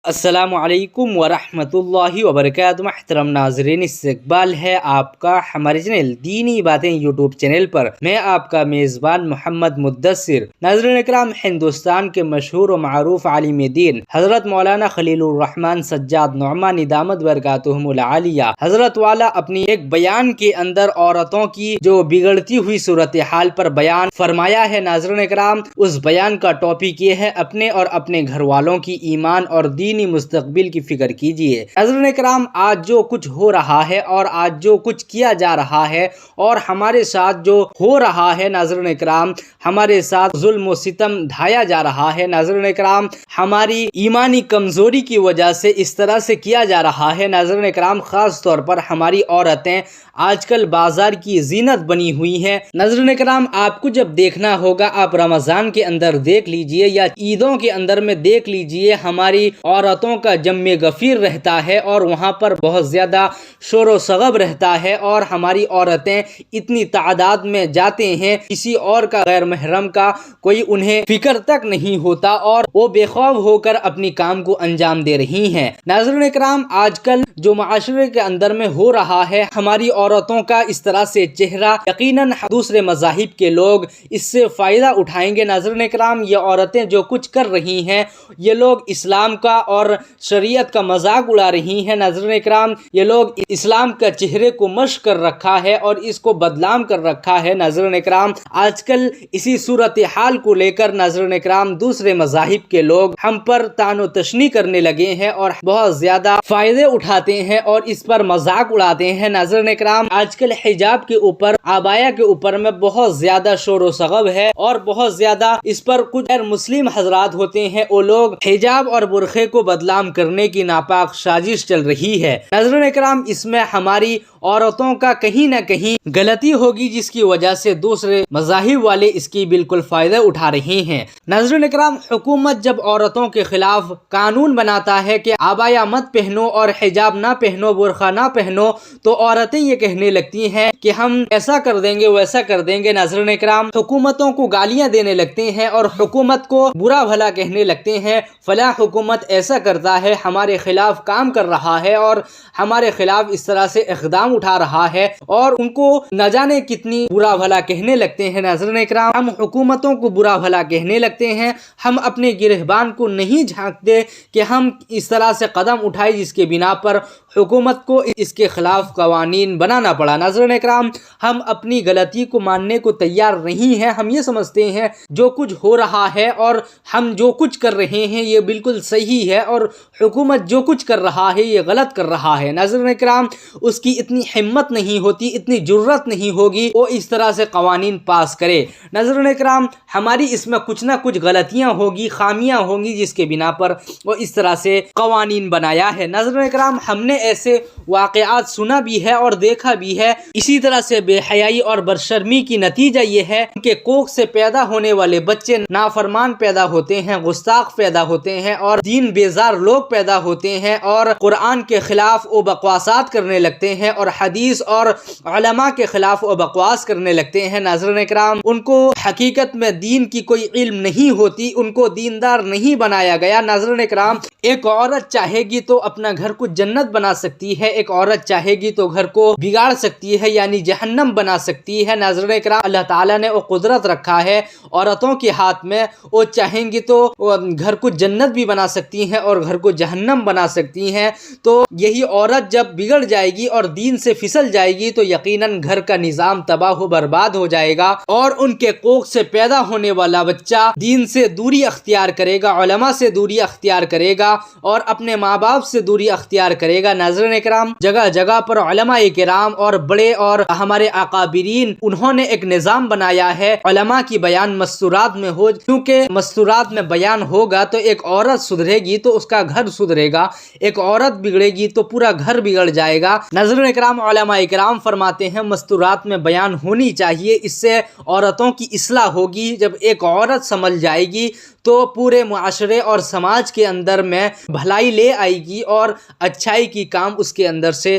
السلام علیکم ورحمۃ اللہ وبرکاتہ۔ محترم ناظرین، استقبال ہے آپ کا ہمارے چینل دینی باتیں یوٹیوب چینل پر۔ میں آپ کا میزبان محمد مدثر۔ ناظرین اکرام، ہندوستان کے مشہور و معروف عالم دین حضرت مولانا خلیل الرحمن سجاد نعمانی دامت برکاتہم العالیہ حضرت والا اپنی ایک بیان کے اندر عورتوں کی جو بگڑتی ہوئی صورتحال پر بیان فرمایا ہے۔ ناظرین اکرام، اس بیان کا ٹاپک یہ ہے: اپنے اور اپنے گھر والوں کی ایمان اور دینی مستقبل کی فکر کیجیے۔ ناظرین اکرام، آج جو کچھ ہو رہا ہے اور آج جو کچھ کیا جا رہا ہے اور ہمارے ساتھ جو ہو رہا ہے، ناظرین اکرام ہمارے ساتھ ظلم و ستم ڈھایا جا رہا ہے۔ ناظرین اکرام، ہماری ایمانی کمزوری کی وجہ سے اس طرح سے کیا جا رہا ہے۔ ناظرین اکرام، خاص طور پر ہماری عورتیں آج کل بازار کی زینت بنی ہوئی ہیں۔ ناظرین اکرام، آپ کو جب دیکھنا ہوگا، آپ رمضان کے اندر دیکھ لیجئے یا عیدوں کے اندر میں دیکھ لیجئے، ہماری عورتوں کا جم غفیر رہتا ہے اور وہاں پر بہت زیادہ شور و شغب رہتا ہے، اور ہماری عورتیں اتنی تعداد میں جاتے ہیں، کسی اور کا غیر محرم کا کوئی انہیں فکر تک نہیں ہوتا اور وہ بے خوف ہو کر اپنی کام کو انجام دے رہی ہیں۔ ناظرین اکرام، آج کل جو معاشرے کے اندر میں ہو رہا ہے، ہماری عورتوں کا اس طرح سے چہرہ، یقیناً دوسرے مذاہب کے لوگ اس سے فائدہ اٹھائیں گے۔ ناظرین اکرام، یہ عورتیں جو کچھ کر رہی ہیں، یہ لوگ اسلام کا اور شریعت کا مذاق اڑا رہی ہیں۔ ناظرین اکرام، یہ لوگ اسلام کا چہرے کو مشق کر رکھا ہے اور اس کو بدنام کر رکھا ہے۔ ناظرین اکرام، آج کل اسی صورتحال کو لے کر ناظرین اکرام دوسرے مذاہب کے لوگ ہم پر طعن و تشنیع کرنے لگے ہیں اور بہت زیادہ فائدے اٹھاتے ہیں اور اس پر مذاق اڑاتے ہیں۔ ناظرین اکرام، آج کل حجاب کے اوپر، عبایا کے اوپر میں بہت زیادہ شور و شغب ہے اور بہت زیادہ اس پر کچھ غیر مسلم حضرات ہوتے ہیں، وہ لوگ حجاب اور برقعے کو بدنام کرنے کی ناپاک سازش چل رہی ہے۔ ناظرین اکرام، اس میں ہماری عورتوں کا کہیں نہ کہیں غلطی ہوگی، جس کی وجہ سے دوسرے مذاہب والے اس کی بالکل فائدہ اٹھا رہے ہیں۔ ناظرین اکرام، حکومت جب عورتوں کے خلاف قانون بناتا ہے کہ عبایا مت پہنو اور حجاب نہ پہنو، برقع نہ پہنو، تو عورتیں یہ کہنے لگتی ہیں کہ ہم ایسا کر دیں گے، ویسا کر دیں گے۔ ناظرین اکرام، حکومتوں کو گالیاں دینے لگتے ہیں اور حکومت کو برا بھلا کہنے لگتے ہیں، فلاں حکومت ایسا کرتا ہے، ہمارے خلاف کام کر رہا ہے اور ہمارے خلاف اس طرح سے اقدام اٹھا رہا ہے، اور ان کو نہ جانے کتنی برا بھلا کہنے لگتے ہیں۔ ناظرین اکرام، ہم حکومتوں کو برا بھلا کہنے لگتے ہیں، ہم اپنے گرہبان کو نہیں جھانکتے کہ ہم اس طرح سے قدم اٹھائے جس کے بنا پر حکومت کو اس کے خلاف قوانین بنانا پڑا۔ ناظرین اکرام، ہم اپنی غلطی کو ماننے کو تیار نہیں ہیں۔ ہم یہ سمجھتے ہیں جو کچھ ہو رہا ہے اور ہم جو کچھ کر رہے ہیں یہ بالکل صحیح ہے، اور حکومت جو کچھ کر رہا ہے یہ غلط کر رہا ہے۔ ناظرین اکرام، اس کی اتنی ہمت نہیں ہوتی، اتنی جرت نہیں ہوگی وہ اس طرح سے قوانین پاس کرے۔ ناظرین اکرام، ہماری اس میں کچھ نہ کچھ غلطیاں ہوگی، خامیاں ہوں گی، جس کے بنا پر وہ اس طرح سے قوانین بنایا ہے۔ ناظرین اکرام، ہم نے ایسے واقعات سنا بھی ہے اور دیکھا بھی ہے۔ اسی طرح سے بے حیائی اور برشرمی کی نتیجہ یہ ہے کہ کوکھ سے پیدا ہونے والے بچے نافرمان پیدا ہوتے ہیں، گستاخ پیدا ہوتے ہیں اور دین بیزار لوگ پیدا ہوتے ہیں، اور قرآن کے خلاف وہ بکواسات کرنے لگتے ہیں اور حدیث اور علماء کے خلاف وہ بکواس کرنے لگتے ہیں۔ ناظرین اکرام، ان کو حقیقت میں دین کی کوئی علم نہیں ہوتی، ان کو دیندار نہیں بنایا گیا۔ ناظرین اکرام، ایک عورت چاہے گی تو اپنا گھر کو جنت بنا سکتی ہے، ایک عورت چاہے گی تو گھر کو بگاڑ سکتی ہے، یعنی جہنم بنا سکتی ہے۔ ناظرین اکرام، اللہ تعالیٰ نے وہ قدرت رکھا ہے عورتوں کے ہاتھ میں، وہ چاہیں گی تو گھر کو جنت بھی بنا سکتی ہیں اور گھر کو جہنم بنا سکتی ہیں۔ تو یہی عورت جب بگڑ جائے گی اور دین سے پھسل جائے گی تو یقیناً گھر کا نظام تباہ و برباد ہو جائے گا، اور ان کے کوکھ سے پیدا ہونے والا بچہ دین سے دوری اختیار کرے گا، علماء سے دوری اختیار کرے گا اور اپنے ماں باپ سے دوری اختیار کرے گا۔ ناظرین اکرام، جگہ جگہ پر علماء کرام اور بڑے اور ہمارے اکابرین، انہوں نے ایک نظام بنایا ہے، علماء کی بیان مستورات میں ہو، کیونکہ مستورات میں بیان ہوگا تو ایک عورت سدھرے گی تو اس کا گھر سدھرے گا، ایک عورت بگڑے گی تو پورا گھر بگڑ جائے گا۔ ناظرین اکرام، علماء کرام فرماتے ہیں مستورات میں بیان ہونی چاہیے، اس سے عورتوں کی اصلاح ہوگی۔ جب ایک عورت سمجھ جائے گی تو پورے معاشرے اور سماج کے اندر میں بھلائی لے آئے گی اور اچھائی کی کام اس کے اندر سے